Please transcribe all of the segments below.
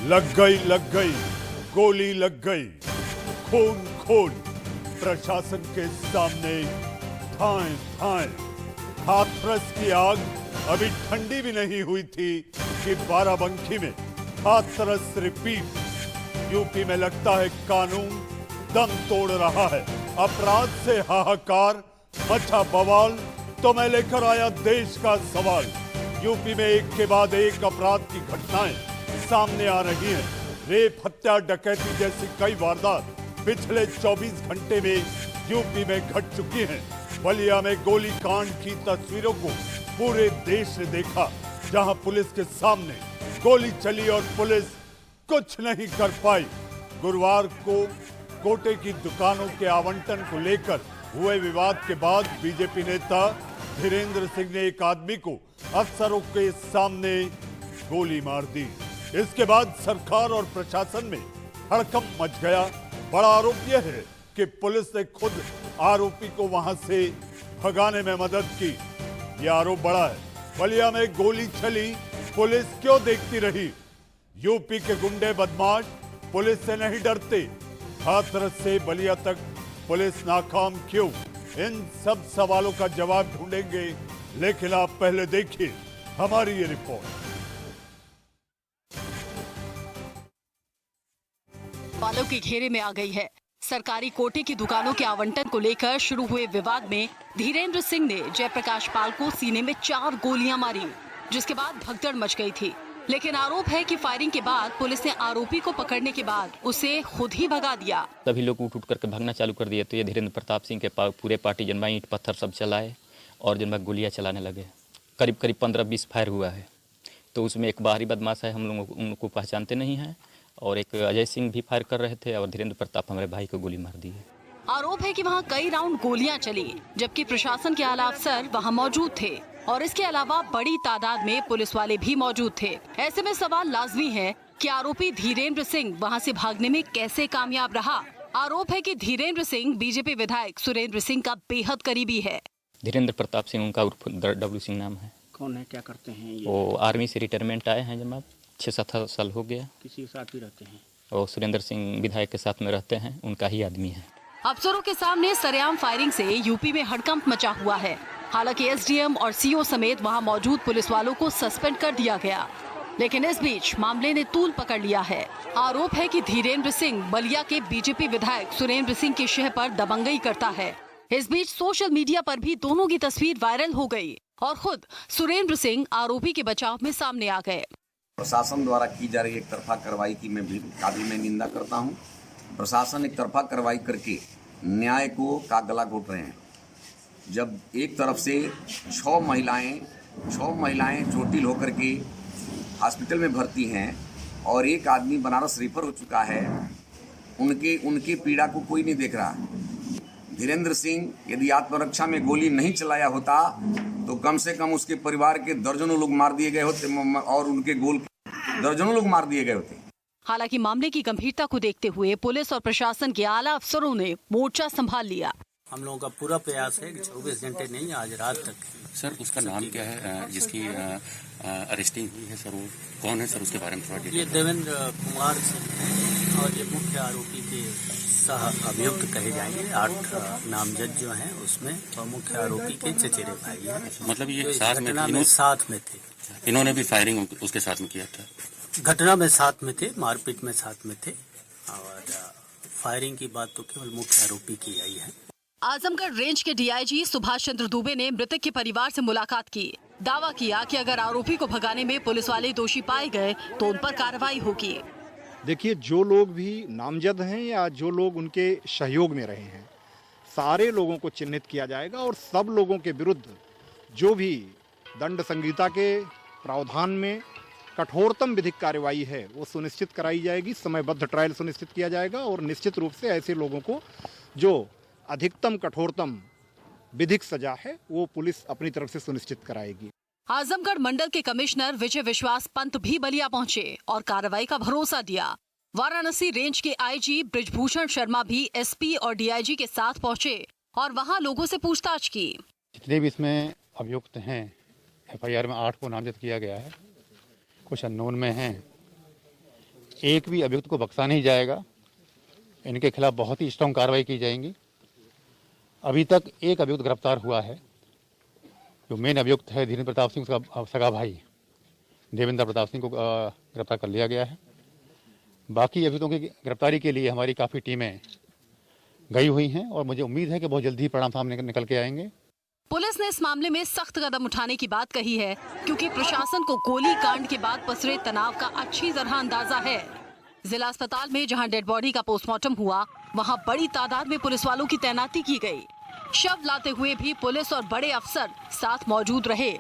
लग गई, गोली लग गई, खून खून प्रशासन के सामने थाएं थाएं। हाथरस की आग अभी ठंडी भी नहीं हुई थी कि बाराबंकी में हाथरस रिपीट। यूपी में लगता है कानून दम तोड़ रहा है। अपराध से हाहाकार, मचा बवाल, तो मैं लेकर आया देश का सवाल। यूपी में एक के बाद एक अपराध की घटनाएं सामने आ रही हैं। रेप, हत्या, डकैती जैसी कई वारदात पिछले 24 घंटे में यूपी में घट चुकी हैं। बलिया में गोली कांड की तस्वीरों को पूरे देश ने देखा, जहां पुलिस के सामने गोली चली और पुलिस कुछ नहीं कर पाई। गुरुवार को कोटे की दुकानों के आवंटन को लेकर हुए विवाद के बाद बीजेपी नेता धीरेन्द्र सिंह ने एक आदमी को अफसरों के सामने गोली मार दी। इसके बाद सरकार और प्रशासन में हड़कंप मच गया। बड़ा आरोप यह है कि पुलिस ने खुद आरोपी को वहां से भगाने में मदद की। यह आरोप बड़ा है। बलिया में गोली चली, पुलिस क्यों देखती रही? यूपी के गुंडे बदमाश पुलिस से नहीं डरते। हाथरस से बलिया तक पुलिस नाकाम क्यों? इन सब सवालों का जवाब ढूंढेंगे, लेकिन आप पहले देखिए हमारी ये रिपोर्ट। वालों के घेरे में आ गई है। सरकारी कोटे की दुकानों के आवंटन को लेकर शुरू हुए विवाद में धीरेन्द्र सिंह ने जयप्रकाश पाल को सीने में 4 गोलियां मारी, जिसके बाद भगदड़ मच गई थी। लेकिन आरोप है कि फायरिंग के बाद पुलिस ने आरोपी को पकड़ने के बाद उसे खुद ही भगा दिया। सभी लोग उठ करके भागना चालू कर दिए, तो ये धीरेन्द्र प्रताप सिंह के पूरे पार्टी जनबा ईंट पत्थर सब चलाए और जनबा गोलियां चलाने लगे। करीब 15-20 फायर हुआ है। तो उसमें एक बाहरी बदमाश है, हम लोग उनको पहचानते नहीं हैं, और एक अजय सिंह भी फायर कर रहे थे, और धीरेन्द्र प्रताप हमारे भाई को गोली मार दी है। आरोप है कि वहां कई राउंड गोलियां चली, जबकि प्रशासन के आला अफसर वहां मौजूद थे और इसके अलावा बड़ी तादाद में पुलिस वाले भी मौजूद थे। ऐसे में सवाल लाजमी है कि आरोपी धीरेन्द्र सिंह वहां से भागने में कैसे कामयाब रहा। आरोप है कि धीरेन्द्र सिंह बीजेपी विधायक सुरेंद्र सिंह का बेहद करीबी है। धीरेन्द्र प्रताप सिंह उनका उर्फ डब्लू सिंह नाम है। कौन है, क्या करते हैं ये? वो आर्मी से रिटायरमेंट आए हैं, जनाब 6-7 साल हो गया। किसी के साथ भी रहते हैं? और सुरेंद्र सिंह विधायक के साथ में रहते हैं, उनका ही आदमी है। अफसरों के सामने सरेआम फायरिंग से यूपी में हड़कंप मचा हुआ है। हालांकि एसडीएम और सीओ समेत वहां मौजूद पुलिस वालों को सस्पेंड कर दिया गया, लेकिन इस बीच मामले ने तूल पकड़ लिया है। आरोप है कि धीरेन्द्र सिंह बलिया के बीजेपी विधायक सुरेंद्र सिंह की शह पर दबंगई करता है। इस बीच सोशल मीडिया पर भी दोनों की तस्वीर वायरल हो गई और खुद सुरेंद्र सिंह आरोपी के बचाव में सामने आ गए। प्रशासन द्वारा की जा रही एक तरफा कार्रवाई की मैं निंदा करता हूं। प्रशासन एक तरफा कार्रवाई करके न्याय को का गला घोट रहे हैं। जब एक तरफ से 6 महिलाएं चोटिल होकर के हॉस्पिटल में भर्ती हैं और एक आदमी बनारस रेफर हो चुका है, उनके पीड़ा को कोई नहीं देख रहा। धीरेन्द्र सिंह यदि आत्मरक्षा में गोली नहीं चलाया होता तो कम से कम उसके परिवार के दर्जनों लोग मार दिए गए होते और उनके गोल दर्जनों लोग मार दिए गए होते। हालांकि मामले की गंभीरता को देखते हुए पुलिस और प्रशासन के आला अफसरों ने मोर्चा संभाल लिया। हम लोगों का पूरा प्रयास है कि 24 घंटे नहीं, आज रात तक। सर उसका नाम क्या है जिसकी अरेस्टिंग हुई है? सर वो कौन है सर, उसके बारे में थोड़ा ये देवेंद्र कुमार सिंह है और ये मुख्य आरोपी के सह अभियुक्त कहे जाएंगे। 8 नामजद जो हैं उसमें, और मुख्य आरोपी के चचेरे भाई हैं। मतलब ये तो साथ में थे। इन्होंने भी फायरिंग उसके साथ में किया था? घटना में साथ में थे, मारपीट में साथ में थे, और फायरिंग की बात तो केवल मुख्य आरोपी की आई है। आजमगढ़ रेंज के डीआईजी सुभाष चंद्र दुबे ने मृतक के परिवार से मुलाकात की। दावा किया कि अगर आरोपी को भगाने में पुलिस वाले दोषी पाए गए तो उन पर कार्रवाई होगी। देखिए, जो लोग भी नामजद हैं या जो लोग उनके सहयोग में रहे हैं, सारे लोगों को चिन्हित किया जाएगा और सब लोगों के विरुद्ध जो भी दंड संहिता के प्रावधान में कठोरतम विधिक कार्रवाई है वो सुनिश्चित कराई जाएगी। समयबद्ध ट्रायल सुनिश्चित किया जाएगा और निश्चित रूप से ऐसे लोगों को जो अधिकतम कठोरतम विधिक सजा है वो पुलिस अपनी तरफ से सुनिश्चित कराएगी। आजमगढ़ मंडल के कमिश्नर विजय विश्वास पंत भी बलिया पहुंचे और कार्रवाई का भरोसा दिया। वाराणसी रेंज के आईजी ब्रिजभूषण शर्मा भी एसपी और डीआईजी के साथ पहुंचे और वहां लोगों से पूछताछ की। जितने भी इसमें अभियुक्त हैं, एफआईआर में 8 को नामजद किया गया है, कुछ अननोन में हैं, एक भी अभियुक्त को बख्शा नहीं जाएगा। इनके खिलाफ बहुत ही स्ट्रांग कार्रवाई की जाएगी। अभी तक एक अभियुक्त गिरफ्तार हुआ है। जो मेन अभियुक्त है धीरेन्द्र प्रताप सिंह का सगा भाई देवेंद्र प्रताप सिंह को गिरफ्तार कर लिया गया है। बाकी अभियुक्तों की गिरफ्तारी के लिए हमारी काफ़ी टीमें गई हुई हैं और मुझे उम्मीद है कि बहुत जल्दी परिणाम सामने निकल के आएंगे। पुलिस ने इस मामले में सख्त कदम उठाने की बात कही है, क्योंकि प्रशासन को गोली कांड के बाद पसरे तनाव का अच्छी तरह अंदाजा है। जिला अस्पताल में जहां डेड बॉडी का पोस्टमार्टम हुआ, वहां बड़ी तादाद में पुलिस वालों की तैनाती की गई। शव लाते हुए भी पुलिस और बड़े अफसर साथ मौजूद रहे।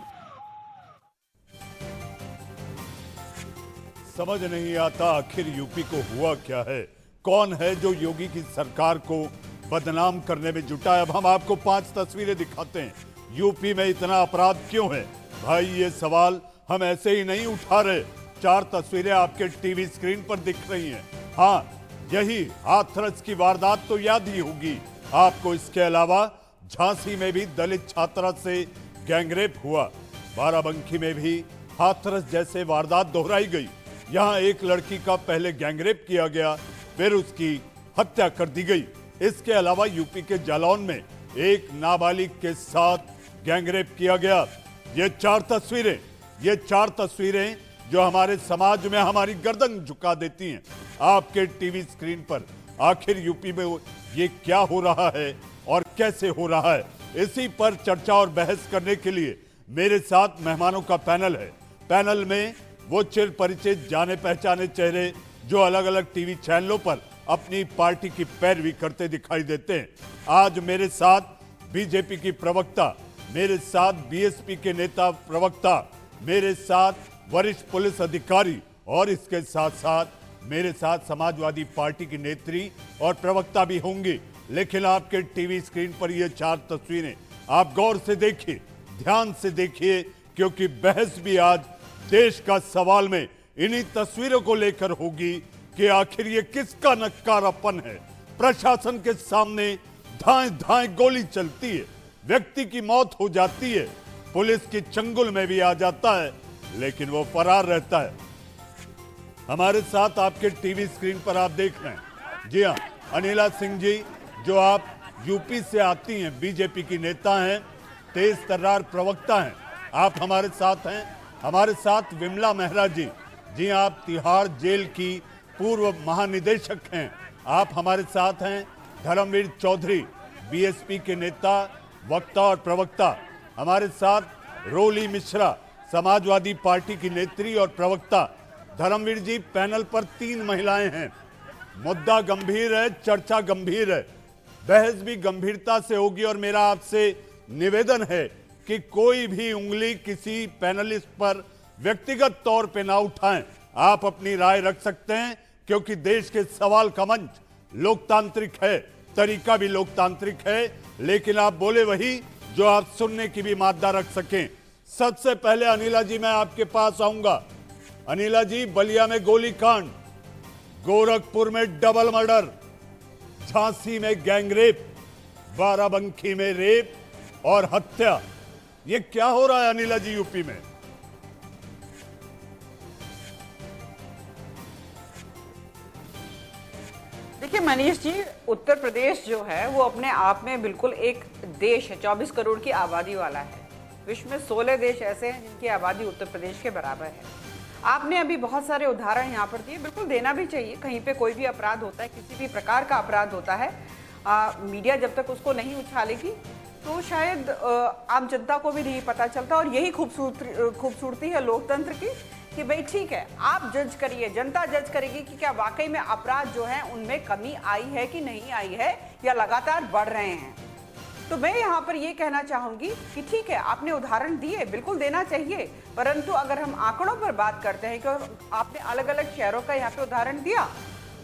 समझ नहीं आता आखिर यूपी को हुआ क्या है, कौन है जो योगी की सरकार को बदनाम करने में जुटा है। अब हम आपको 5 तस्वीरें दिखाते हैं। यूपी में इतना अपराध क्यों है भाई, ये सवाल हम ऐसे ही नहीं उठा रहे। 4 तस्वीरें आपके टीवी स्क्रीन पर दिख रही हैं। हाँ, यही हाथरस की वारदात तो याद ही होगी आपको। इसके अलावा झांसी में भी दलित छात्रा से गैंगरेप हुआ, बाराबंकी में भी हाथरस जैसे वारदात दोहराई गई। यहाँ एक लड़की का पहले गैंगरेप किया गया, फिर उसकी हत्या कर दी गई। इसके अलावा यूपी के जालौन में एक नाबालिग के साथ गैंगरेप किया गया। ये 4 तस्वीरें जो हमारे समाज में हमारी गर्दन झुका देती हैं आपके टीवी स्क्रीन पर। आखिर यूपी में ये क्या हो रहा है और कैसे हो रहा है, इसी पर चर्चा और बहस करने के लिए मेरे साथ मेहमानों का पैनल है। पैनल में वो चिर परिचित जाने पहचाने चेहरे जो अलग अलग टीवी चैनलों पर अपनी पार्टी की पैरवी करते दिखाई देते हैं। आज मेरे साथ बीजेपी की प्रवक्ता, मेरे साथ बीएसपी के नेता प्रवक्ता, मेरे साथ वरिष्ठ पुलिस अधिकारी और इसके साथ साथ मेरे साथ समाजवादी पार्टी की नेत्री और प्रवक्ता भी होंगे। लेकिन आपके टीवी स्क्रीन पर ये 4 तस्वीरें आप गौर से देखिए, ध्यान से देखिए, क्योंकि बहस भी आज देश का सवाल में इन्हीं तस्वीरों को लेकर होगी कि आखिर ये किसका नक्कारापन है। प्रशासन के सामने धाएं धाएं गोली चलती है, व्यक्ति की मौत हो जाती है, पुलिस की चंगुल में भी आ जाता है, लेकिन वो फरार रहता है। हमारे साथ आपके टीवी स्क्रीन पर आप देख रहे हैं, जी हाँ, अनिला सिंह जी, जो आप यूपी से आती हैं, बीजेपी की नेता हैं, तेज तर्रार प्रवक्ता हैं, आप हमारे साथ हैं। हमारे साथ विमला मेहरा जी, जी आप तिहाड़ जेल की पूर्व महानिदेशक हैं, आप हमारे साथ हैं। धर्मवीर चौधरी, बीएसपी के नेता, वक्ता और प्रवक्ता, हमारे साथ। रोली मिश्रा, समाजवादी पार्टी की नेत्री और प्रवक्ता। धर्मवीर जी, पैनल पर 3 महिलाएं हैं। मुद्दा गंभीर है, चर्चा गंभीर है, बहस भी गंभीरता से होगी और मेरा आपसे निवेदन है कि कोई भी उंगली किसी पैनलिस्ट पर व्यक्तिगत तौर पे ना उठाएं। आप अपनी राय रख सकते हैं, क्योंकि देश के सवाल का मंच लोकतांत्रिक है, तरीका भी लोकतांत्रिक है, लेकिन आप बोले वही जो आप सुनने की भी मादा रख सकें। सबसे पहले अनिला जी, मैं आपके पास आऊंगा। अनिला जी, बलिया में गोलीकांड, गोरखपुर में डबल मर्डर, झांसी में गैंगरेप, बाराबंकी में रेप और हत्या, ये क्या हो रहा है अनिला जी यूपी में? देखिए मनीष जी, उत्तर प्रदेश जो है वो अपने आप में बिल्कुल एक देश है, 24 करोड़ की आबादी वाला है। विश्व में 16 देश ऐसे हैं जिनकी आबादी उत्तर प्रदेश के बराबर है। आपने अभी बहुत सारे उदाहरण यहाँ पर दिए, बिल्कुल देना भी चाहिए। कहीं पे कोई भी अपराध होता है, किसी भी प्रकार का अपराध होता है, मीडिया जब तक उसको नहीं उछालेगी तो शायद आम जनता को भी नहीं पता चलता। और यही खूबसूरती है लोकतंत्र की कि भाई ठीक है, आप जज करिए, जनता जज करेगी कि क्या वाकई में अपराध जो है उनमें कमी आई है कि नहीं आई है, या लगातार बढ़ रहे हैं। तो मैं यहाँ पर ये कहना चाहूंगी कि ठीक है, आपने उदाहरण दिए, बिल्कुल देना चाहिए, परंतु अगर हम आंकड़ों पर बात करते हैं, कि आपने अलग अलग शहरों का यहाँ पे उदाहरण दिया,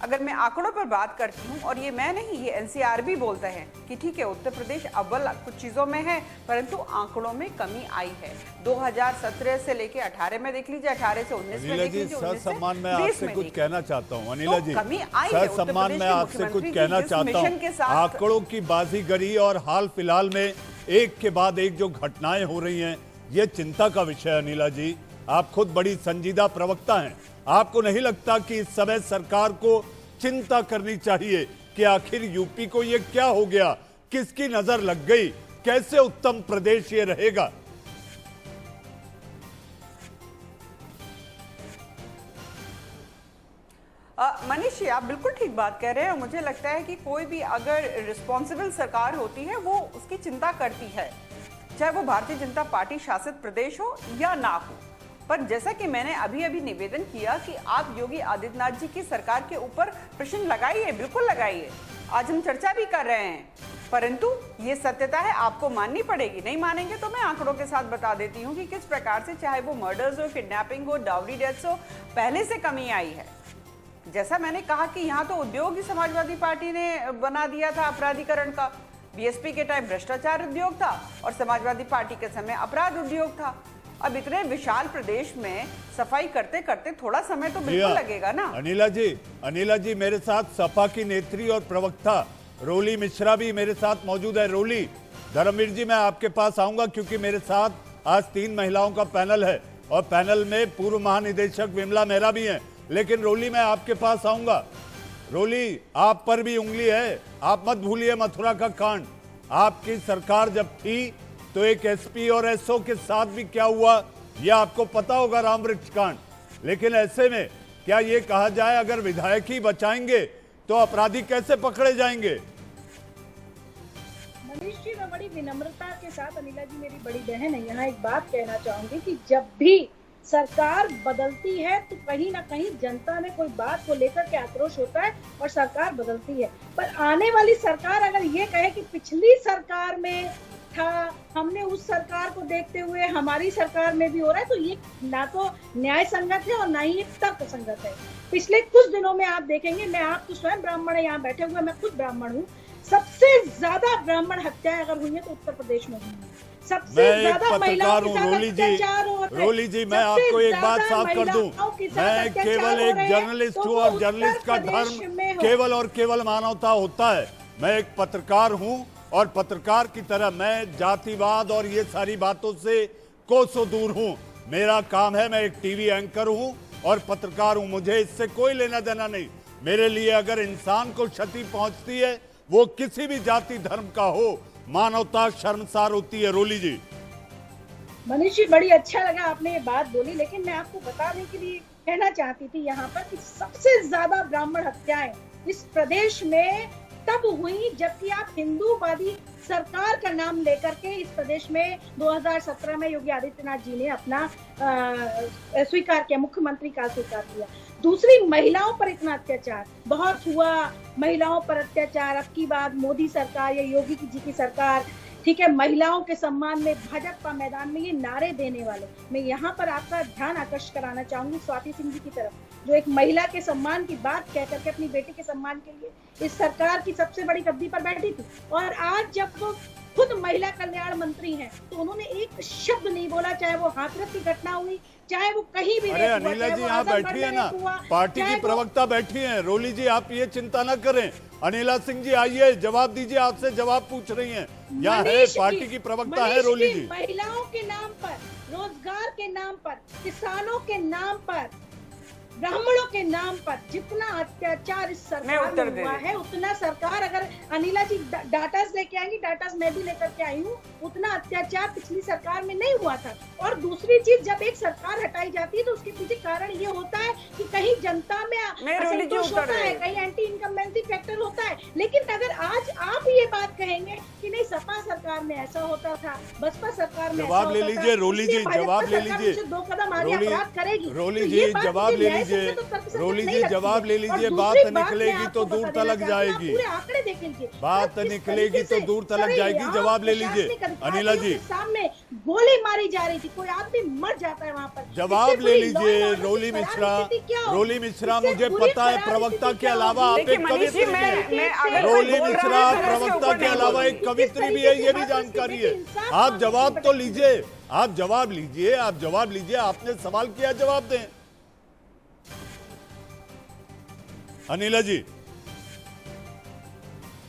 अगर मैं आंकड़ों पर बात करती हूँ, और ये मैं नहीं, ये एनसीआर भी बोलते हैं कि ठीक है उत्तर प्रदेश अव्वल कुछ चीज़ों में है, परंतु आंकड़ों में कमी आई है। 2017 से लेके 18 में देख लीजिए, 18 से 19 में देख लीजिए, सर सम्मान मैं आपसे कुछ कहना चाहता हूँ। अनिला जी, कमी आई सर सम्मान मैं आपसे कुछ कहना चाहता हूँ। आंकड़ों की बाजीगरी और हाल फिलहाल में एक के बाद एक जो घटनाएं हो रही हैं, ये चिंता का विषय है अनिला जी। आप खुद बड़ी संजीदा प्रवक्ता हैं, आपको नहीं लगता कि इस समय सरकार को चिंता करनी चाहिए कि आखिर यूपी को ये क्या हो गया, किसकी नजर लग गई, कैसे उत्तम प्रदेश ये रहेगा? मनीष जी, आप बिल्कुल ठीक बात कह रहे हैं और मुझे लगता है कि कोई भी अगर रिस्पॉन्सिबल सरकार होती है वो उसकी चिंता करती है, चाहे वो भारतीय जनता पार्टी शासित प्रदेश हो या ना हो। पर जैसा कि मैंने अभी अभी निवेदन किया कि आप योगी आदित्यनाथ जी की सरकार के ऊपर प्रश्न लगाइए, बिल्कुल लगाइए, आज हम चर्चा भी कर रहे हैं, परंतु ये सत्यता है, आपको माननी पड़ेगी। नहीं मानेंगे तो मैं आंकड़ों के साथ बता देती हूँ कि किस प्रकार से चाहे वो मर्डर्स हो, किडनैपिंग हो, डाउरी डेथ्स हो, पहले से कमी आई है। जैसा मैंने कहा कि यहाँ तो उद्योग ही समाजवादी पार्टी ने बना दिया था अपराधीकरण का। बीएसपी के टाइम भ्रष्टाचार उद्योग था और समाजवादी पार्टी के समय अपराध उद्योग था। अब इतने विशाल प्रदेश में सफाई करते करते थोड़ा समय तो बिल्कुल लगेगा ना। अनिला जी मेरे साथ सपा की नेत्री और प्रवक्ता रोली मिश्रा भी मेरे साथ मौजूद है। रोली, धर्मवीर जी मैं आपके पास आऊंगा क्योंकि मेरे साथ आज 3 महिलाओं का पैनल है और पैनल में पूर्व महानिदेशक विमला मेहरा भी हैं। लेकिन रोली मैं आपके पास आऊंगा। रोली, आप पर भी उंगली है, आप मत भूलिए मथुरा का कांड। आपकी सरकार जब थी तो एक एसपी और एसओ के साथ भी क्या हुआ यह आपको पता होगा, रामवृक्ष कांड। लेकिन ऐसे में क्या ये कहा जाए अगर विधायक ही बचाएंगे तो अपराधी कैसे पकड़े जाएंगे? मनीष जी, मैं बड़ी विनम्रता के साथ, अनिला जी मेरी बड़ी बहन है, यहाँ एक बात कहना चाहूंगी कि जब भी सरकार बदलती है तो कहीं ना कहीं जनता में कोई बात को लेकर के आक्रोश होता है और सरकार बदलती है। पर आने वाली सरकार अगर ये कहे कि पिछली सरकार में था, हमने उस सरकार को देखते हुए हमारी सरकार में भी हो रहा है, तो ये ना तो न्याय संगत है और ना ही तर्क संगत है। पिछले कुछ दिनों में आप देखेंगे, मैं आप तो स्वयं ब्राह्मण है यहाँ बैठे हुए, मैं खुद ब्राह्मण हूँ, सबसे ज्यादा ब्राह्मण हत्याएं अगर हुई है तो उत्तर प्रदेश में हुई है। सबसे ज्यादा महिलाओं के साथ अत्याचार हो रहे हैं। रोली जी, मैं आपको एक बात साफ कर दूं, मैं केवल एक जर्नलिस्ट हूं और जर्नलिस्ट का धर्म केवल और केवल मानवता होता है। मैं एक पत्रकार हूं और पत्रकार की तरह मैं जातिवाद और ये सारी बातों से कोसों दूर हूं। मेरा काम है, मैं एक टीवी एंकर हूं और पत्रकार हूं, मुझे इससे कोई लेना देना नहीं। मेरे लिए अगर इंसान को क्षति पहुंचती है, वो किसी भी जाति धर्म का हो, मानवता शर्मसार होती है। रोली जी, मनीष जी बड़ी अच्छा लगा आपने ये बात बोली, लेकिन मैं आपको बताने के लिए कहना चाहती थी यहाँ पर कि सबसे ज्यादा ब्राह्मण हत्याएं इस प्रदेश में तब हुई जबकि आप हिंदूवादी सरकार का नाम लेकर के इस प्रदेश में 2017 में योगी आदित्यनाथ जी ने अपना स्वीकार किया, मुख्यमंत्री का स्वीकार किया। दूसरी, महिलाओं पर इतना अत्याचार बहुत हुआ, महिलाओं पर अत्याचार। अब की बात मोदी सरकार या योगी जी की सरकार, ठीक है, महिलाओं के सम्मान में भाजपा मैदान में ये नारे देने वाले, मैं यहाँ पर आपका ध्यान आकर्षित कराना चाहूंगी स्वाति सिंह जी की तरफ, जो एक महिला के सम्मान की बात कह करके अपनी बेटी के सम्मान के लिए इस सरकार की सबसे बड़ी गद्दी पर बैठी थी। और आज जब वो खुद महिला कल्याण मंत्री हैं तो उन्होंने एक शब्द नहीं बोला, चाहे वो हाथरस की घटना हुई, चाहे वो कहीं भी। अरे अनिला जी यहाँ बैठी है ना, पार्टी की प्रवक्ता बैठी हैं। रोली जी आप ये चिंता न करें, अनिला सिंह जी आइए जवाब दीजिए, आपसे जवाब पूछ रही हैं। यहाँ है पार्टी की प्रवक्ता है रोली जी। महिलाओं के नाम पर, रोजगार के नाम पर, किसानों के नाम पर, ब्राह्मणों के नाम पर जितना अत्याचार इस सरकार में हुआ है, उतना सरकार, अगर अनिला जी डाटास लेके आएंगी, डाटास मैं भी लेकर के आई हूँ, उतना अत्याचार पिछली सरकार में नहीं हुआ था। और दूसरी चीज, जब एक सरकार हटाई जाती है तो उसके पीछे कारण ये होता है कि कहीं जनता में असंतोष होता है, कहीं एंटी इनकम्बेंसी फैक्टर होता है। लेकिन अगर आज आप ये बात कहेंगे कि नहीं सपा सरकार में ऐसा होता था, बसपा सरकार में जवाब ले लीजिए रोली जी, जवाब ले लीजिए। 2 कदम आगे अपराध करेगी। रोली जी जवाब ले लीजिए, रोली जी जवाब ले लीजिए। बात निकलेगी तो दूर तलक जाएगी, बात निकलेगी तो दूर तलक जाएगी। जवाब ले लीजिए अनिला जी। सामने गोली मारी जा रही थी, कोई आदमी मर जाता है वहाँ पर। जवाब ले लीजिए रोली मिश्रा। रोली मिश्रा, मुझे पता है प्रवक्ता के अलावा आप एक कवित्री भी है। रोली मिश्रा प्रवक्ता के अलावा एक कवित्री भी है, ये भी जानकारी है। आप जवाब तो लीजिए, आप जवाब लीजिए, आप जवाब लीजिए। आपने सवाल किया, जवाब दें अनिला जी।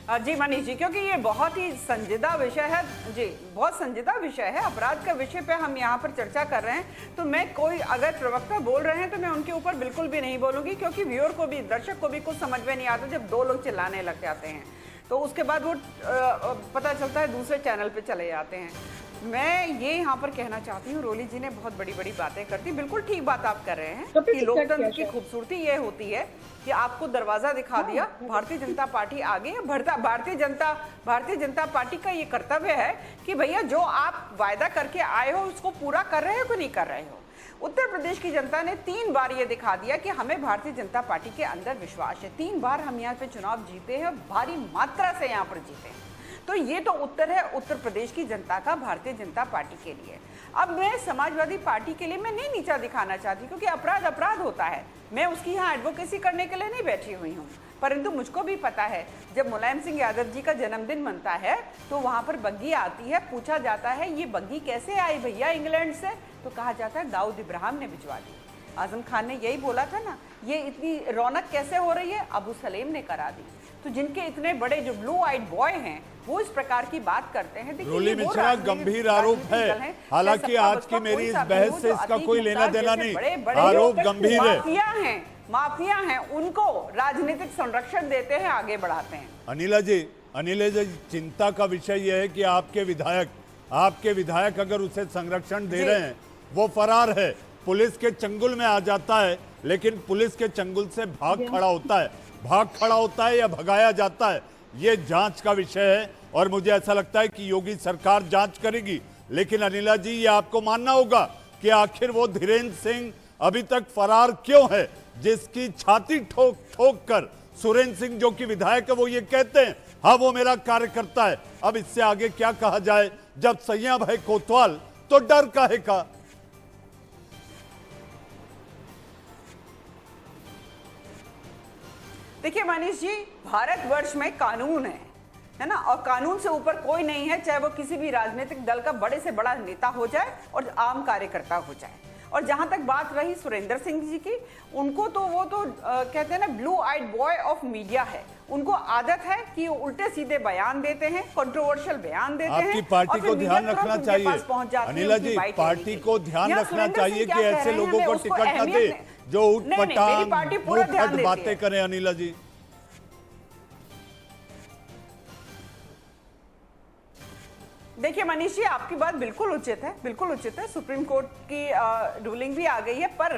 जी मनीष जी, क्योंकि ये बहुत ही संजीदा विषय है जी, बहुत संजीदा विषय है, अपराध का विषय पे हम यहाँ पर चर्चा कर रहे हैं। तो मैं कोई अगर प्रवक्ता बोल रहे हैं तो मैं उनके ऊपर बिल्कुल भी नहीं बोलूंगी, क्योंकि व्यूअर को भी, दर्शक को भी कुछ समझ में नहीं आता जब दो लोग चिल्लाने लग जाते हैं, तो उसके बाद वो पता चलता है दूसरे चैनल पे चले जाते हैं। मैं ये यहाँ पर कहना चाहती हूँ, रोली जी ने बहुत बड़ी बड़ी बातें करती, बिल्कुल ठीक बात आप कर रहे हैं कि लोकतंत्र की खूबसूरती ये होती है कि आपको दरवाजा दिखा दिया, भारतीय जनता पार्टी आगे है। भारतीय जनता पार्टी का ये कर्तव्य है कि भैया जो आप वायदा करके आए हो उसको पूरा कर रहे हो कि नहीं कर रहे हो। उत्तर प्रदेश की जनता ने 3 बार ये दिखा दिया कि हमें भारतीय जनता पार्टी के अंदर विश्वास है। 3 बार हम यहाँ पे चुनाव जीते हैं, भारी मात्रा से यहाँ पर जीते हैं। तो ये तो उत्तर है उत्तर प्रदेश की जनता का भारतीय जनता पार्टी के लिए। अब मैं समाजवादी पार्टी के लिए मैं नहीं नीचा दिखाना चाहती, क्योंकि अपराध अपराध होता है। मैं उसकी यहाँ एडवोकेसी करने के लिए नहीं बैठी हुई हूँ, परंतु मुझको भी पता है जब मुलायम सिंह यादव जी का जन्मदिन मनता है तो वहाँ पर बग्गी आती है, पूछा जाता है ये बग्गी कैसे आई भैया इंग्लैंड से, तो कहा जाता है दाऊद इब्राहिम ने भिजवा दी। आजम खान ने यही बोला था ना, ये इतनी रौनक कैसे हो रही है, अबू सलेम ने करा दी। तो जिनके इतने बड़े जो ब्लू आइड बॉय हैं वो इस प्रकार की बात करते हैं। रोली मिश्रा, गंभीर आरोप है, हालांकि आज की मेरी इस बहस से इसका कोई लेना देना नहीं, आरोप गंभीर है। माफिया हैं, उनको राजनीतिक संरक्षण देते हैं, आगे बढ़ाते हैं। अनिला जी, चिंता का विषय यह है कि आपके विधायक अगर उसे संरक्षण दे रहे हैं, वो फरार है, पुलिस के चंगुल में आ जाता है, लेकिन पुलिस के चंगुल से भाग खड़ा होता है या भगाया जाता है, ये जांच का विषय है। और मुझे ऐसा लगता है कि योगी सरकार जांच करेगी। लेकिन अनिला जी, ये आपको मानना होगा कि आखिर वो धीरेन्द्र सिंह अभी तक फरार क्यों है, जिसकी छाती ठोक कर सुरेंद्र सिंह जो कि विधायक है वो ये कहते हैं हाँ वो मेरा कार्यकर्ता है। अब इससे आगे क्या कहा जाए, जब सैयां है कोतवाल तो डर काहे का। देखिए मनीष जी, भारतवर्ष में कानून है ना, और कानून से ऊपर कोई नहीं है, चाहे वो किसी भी राजनीतिक दल का बड़े से बड़ा नेता हो जाए और आम कार्यकर्ता हो जाए। और जहां तक बात रही सुरेंद्र सिंह जी की, उनको तो वो तो कहते हैं ना blue eyed boy of media है। उनको आदत है कि उल्टे सीधे बयान देते हैं, कंट्रोवर्शियल बयान देते हैं। आपकी पार्टी को ध्यान रखना चाहिए अनिला जी, पार्टी को ध्यान रखना चाहिए कि ऐसे लोगों को टिकट न दे जो उठपटांग बातें करें। अनिला जी, देखिए मनीष जी, आपकी बात बिल्कुल उचित है, बिल्कुल उचित है। सुप्रीम कोर्ट की रूलिंग भी आ गई है, पर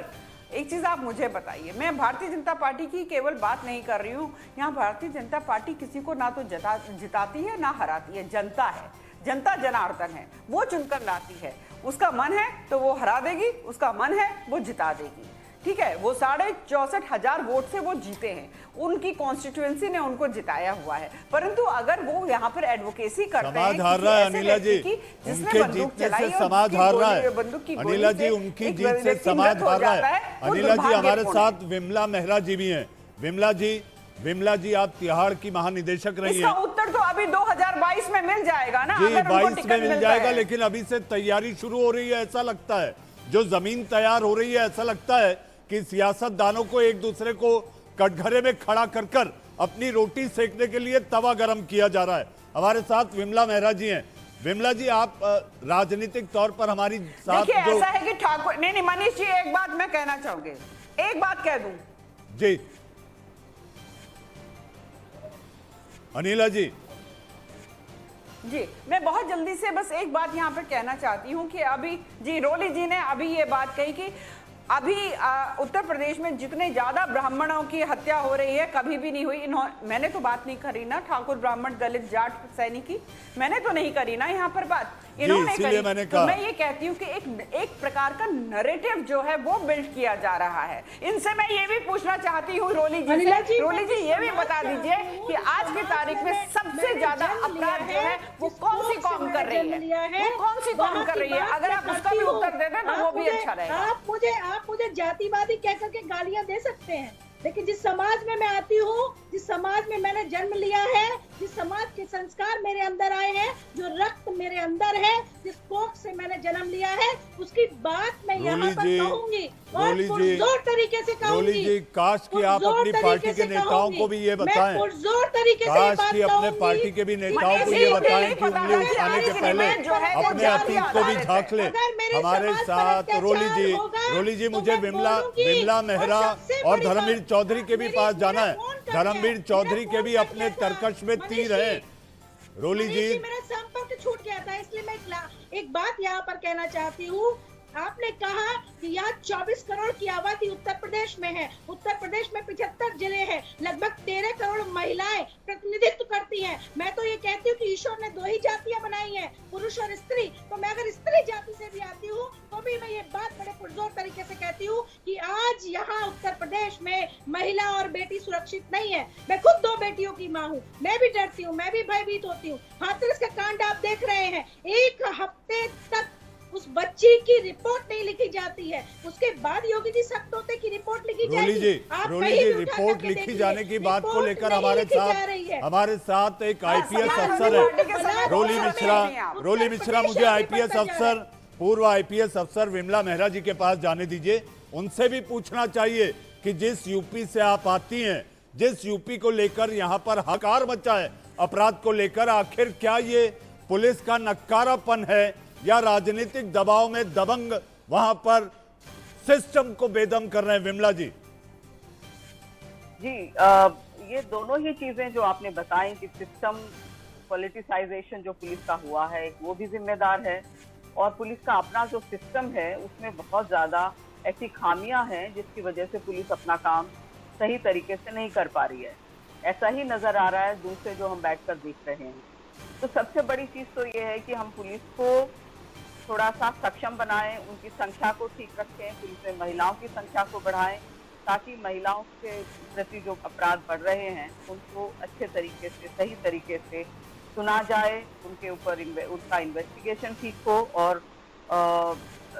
एक चीज आप मुझे बताइए, मैं भारतीय जनता पार्टी की केवल बात नहीं कर रही हूँ। यहाँ भारतीय जनता पार्टी किसी को ना तो जिताती है ना हराती है, जनता है, जनता जनार्दन है, वो चुनकर लाती है। उसका मन है तो वो हरा देगी, उसका मन है वो जिता देगी। ठीक है, वो 64,500 वोट से वो जीते हैं, उनकी कॉन्स्टिट्यूएंसी ने उनको जिताया हुआ है। परंतु अगर वो यहाँ पर एडवोकेसी करते हैं, समाज हार रहा है अनिला जी, उनके जीतने से समाज हार रहा है अनिला जी, उनकी जीत से समाज हार रहा है। अनिला जी, हमारे साथ विमला मेहरा जी भी हैं। विमला जी, आप तिहाड़ की महानिदेशक रही हैं। इसका उत्तर तो अभी 2022 में मिल जाएगा ना, जी 22 में मिल जाएगा, लेकिन अभी से तैयारी शुरू हो रही है। ऐसा लगता है जो जमीन तैयार हो रही है, ऐसा लगता है कि सियासतदानों को एक दूसरे को कटघरे में खड़ा कर अपनी रोटी सेकने के लिए तवा गरम किया जा रहा है। हमारे साथ विमला मेहरा जी हैं। विमला जी, आप राजनीतिक तौर पर हमारी साथ देखिए, ऐसा है कि ठाकुर नहीं मनीष जी, एक बात मैं कहना चाहूंगी, एक बात कह दूं जी अनिला जी। जी, मैं बहुत जल्दी से बस एक बात यहाँ पर कहना चाहती हूँ कि अभी जी रोली जी ने अभी ये बात कही कि अभी उत्तर प्रदेश में जितने ज्यादा ब्राह्मणों की हत्या हो रही है कभी भी नहीं हुई। मैंने तो बात नहीं करी ना ठाकुर ब्राह्मण दलित जाट सैनिक की, मैंने तो नहीं करी ना यहाँ पर बात, इन्होंने करी। तो मैं ये कहती हूँ कि एक प्रकार का नैरेटिव जो है वो बिल्ड किया जा रहा है। इनसे मैं ये भी पूछना चाहती हूँ रोली जी ये भी बता दीजिए कि आज की तारीख में सबसे ज्यादा अपराध जो है वो कौन सी कौम कर रही है, वो कौन सी कौम कर रही है? अगर आप उसका भी उत्तर दे दें तो वो भी अच्छा रहेगा। आप मुझे जातिवादी कह करके गालियां दे सकते हैं, लेकिन जिस समाज में मैं आती हूँ, जिस समाज में मैंने जन्म लिया है, जिस समाज के संस्कार मेरे अंदर आए हैं, जो रक्त मेरे अंदर है, जिस कोख से मैंने जन्म लिया है, उसकी बात मैं यहाँ पर कहूंगी और पुरजोर तरीके से कहूंगी। रोली जी, काश कि आप अपनी पार्टी के नेताओं को भी ये बताएं, पुरजोर तरीके से काश कि अपने पार्टी के भी नेताओं को ये बताएं कि उंगली उठाने के पहले अपने अतीत को भी झांक ले। हमारे साथ रोली जी मुझे विमला मेहरा और धर्मवीर चौधरी के भी पास जाना है। धर्मवीर चौधरी के भी अपने तरकश में तीर है। रोली जी, मेरा संपर्क छूट गया था, इसलिए मैं एक बात यहाँ पर कहना चाहती हूँ। आपने कहा कि यहाँ 24 करोड़ की आबादी उत्तर प्रदेश में है। उत्तर प्रदेश में 75 जिले हैं, लगभग 13 करोड़ महिलाएं प्रतिनिधित्व करती हैं। मैं तो ये कहती हूँ कि ईश्वर ने 2 ही जातियां बनाई हैं, पुरुष और स्त्री। तो मैं अगर स्त्री जाति से भी आती हूँ तो भी मैं ये बात बड़े पुरजोर तरीके से कहती हूँ कि आज यहाँ उत्तर प्रदेश में महिला और बेटी सुरक्षित नहीं है। मैं खुद 2 बेटियों की माँ हूँ, मैं भी डरती हूँ, मैं भी भयभीत होती हूँ। हाथरस का कांड आप देख रहे हैं, 1 हफ्ते तक उस बच्ची की रिपोर्ट नहीं लिखी जाती है, उसके बाद योगी जी सख्त होते की रिपोर्ट लिखी जाएगी। रोली जी, रिपोर्ट लिखी जाने की बात को लेकर हमारे साथ एक आईपीएस अफसर है, रोली मिश्रा। मुझे आईपीएस अफसर, पूर्व आईपीएस अफसर विमला मेहरा जी के पास जाने दीजिए। उनसे भी पूछना चाहिए कि जिस यूपी से आप आती हैं, जिस यूपी को लेकर यहाँ पर हाहाकार मचा है अपराध को लेकर, आखिर क्या ये पुलिस का नक्कारापन है या राजनीतिक दबाव में दबंग वहां पर सिस्टम को बेदम कर रहे हैं? विमला जी ये दोनों ही चीजें जो आपने बताई कि सिस्टम पॉलिटिसाइजेशन जो पुलिस का हुआ है वो भी जिम्मेदार है, और पुलिस का अपना जो सिस्टम है उसमें बहुत ज्यादा ऐसी खामियां हैं जिसकी वजह से पुलिस अपना काम सही तरीके से नहीं कर पा रही है। ऐसा ही नजर आ रहा है दूर से जो हम बैठकर देख रहे हैं। तो सबसे बड़ी चीज तो ये है कि हम पुलिस को थोड़ा सा सक्षम बनाएं, उनकी संख्या को ठीक रखें, पुलिस में महिलाओं की संख्या को बढ़ाएं, ताकि महिलाओं के प्रति जो अपराध बढ़ रहे हैं उनको अच्छे तरीके से, सही तरीके से सुना जाए, उनके ऊपर उनका इन्वेस्टिगेशन ठीक हो, और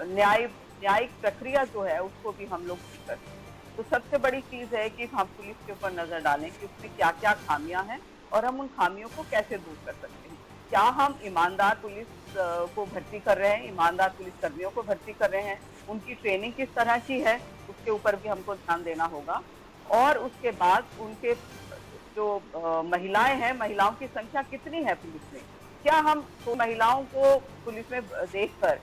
न्यायिक प्रक्रिया जो है उसको भी हम लोग ठीक करें। तो सबसे बड़ी चीज है कि हम पुलिस के ऊपर नजर डालें कि उसमें क्या क्या खामियां हैं और हम उन खामियों को कैसे दूर कर सकते हैं। क्या हम ईमानदार पुलिस को भर्ती कर रहे हैं, ईमानदार पुलिस कर्मियों को भर्ती कर रहे हैं, उनकी ट्रेनिंग किस तरह की है उसके ऊपर भी हमको ध्यान देना होगा। और उसके बाद उनके जो महिलाएं हैं, महिलाओं की संख्या कितनी है पुलिस में, क्या हम तो महिलाओं को पुलिस में देखकर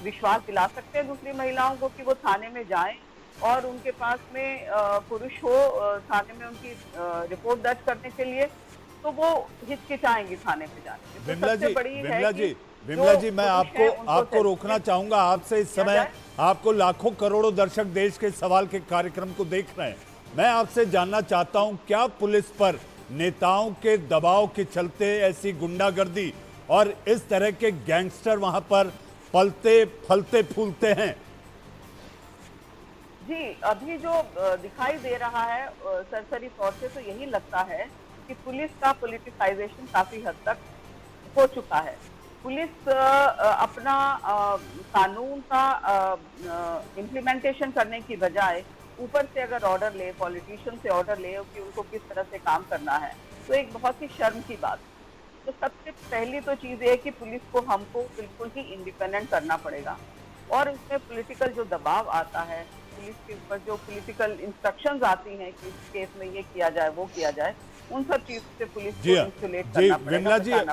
विश्वास दिला सकते हैं दूसरी महिलाओं को कि वो थाने में जाएं और उनके पास में पुरुष हो थाने में उनकी रिपोर्ट दर्ज करने के लिए, तो वो हिचकिचाएंगी थाने पे जाने। विमला जी, मैं आपको रोकना चाहूंगा। आपसे इस समय आपको लाखों करोड़ों दर्शक देश के सवाल के कार्यक्रम को देख रहे हैं। मैं आपसे जानना चाहता हूं, क्या पुलिस पर नेताओं के दबाव के चलते ऐसी गुंडागर्दी और इस तरह के गैंगस्टर वहां पर पलते फलते फूलते हैं? जी, अभी जो दिखाई दे रहा है सरसरी तौर से तो यही लगता है कि पुलिस का पॉलिटिसाइजेशन काफी हद तक हो चुका है। पुलिस अपना कानून का इम्प्लीमेंटेशन करने की बजाय ऊपर से अगर ऑर्डर ले, पॉलिटिशियन से ऑर्डर ले कि उनको किस तरह से काम करना है, तो एक बहुत ही शर्म की बात। तो सबसे पहली तो चीज़ ये है कि पुलिस को हमको बिल्कुल ही इंडिपेंडेंट करना पड़ेगा, और इसमें पॉलिटिकल जो दबाव आता है, पुलिस के ऊपर जो पॉलिटिकल इंस्ट्रक्शंस आती हैं कि इस केस में ये किया जाए, वो किया जाए, उन सब चीज से पुलिस को इंसुलेट करना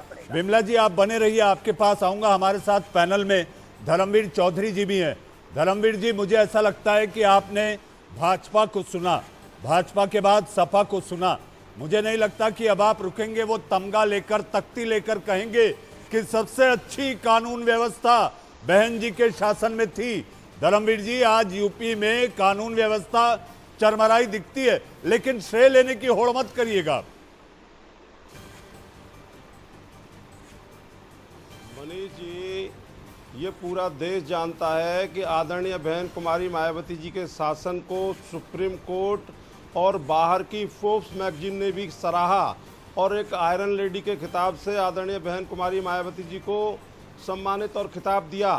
पड़ेगा। विमला जी आप बने रहिए, आपके पास आऊंगा। हमारे साथ पैनल में धर्मवीर चौधरी जी भी हैं। धर्मवीर जी, मुझे ऐसा लगता है कि आपने भाजपा को सुना, भाजपा के बाद सपा को सुना। मुझे नहीं लगता कि अब आप रुकेंगे, वो तमगा लेकर, तख्ती लेकर कहेंगे कि सबसे अच्छी कानून व्यवस्था बहन जी के शासन में थी। धर्मवीर जी, आज यूपी में कानून व्यवस्था चरमराई दिखती है, लेकिन श्रेय लेने की होड़ मत करिएगा। मनीष जी, ये पूरा देश जानता है कि आदरणीय बहन कुमारी मायावती जी के शासन को सुप्रीम कोर्ट और बाहर की फोर्ब्स मैगजीन ने भी सराहा, और एक आयरन लेडी के खिताब से आदरणीय बहन कुमारी मायावती जी को सम्मानित और खिताब दिया।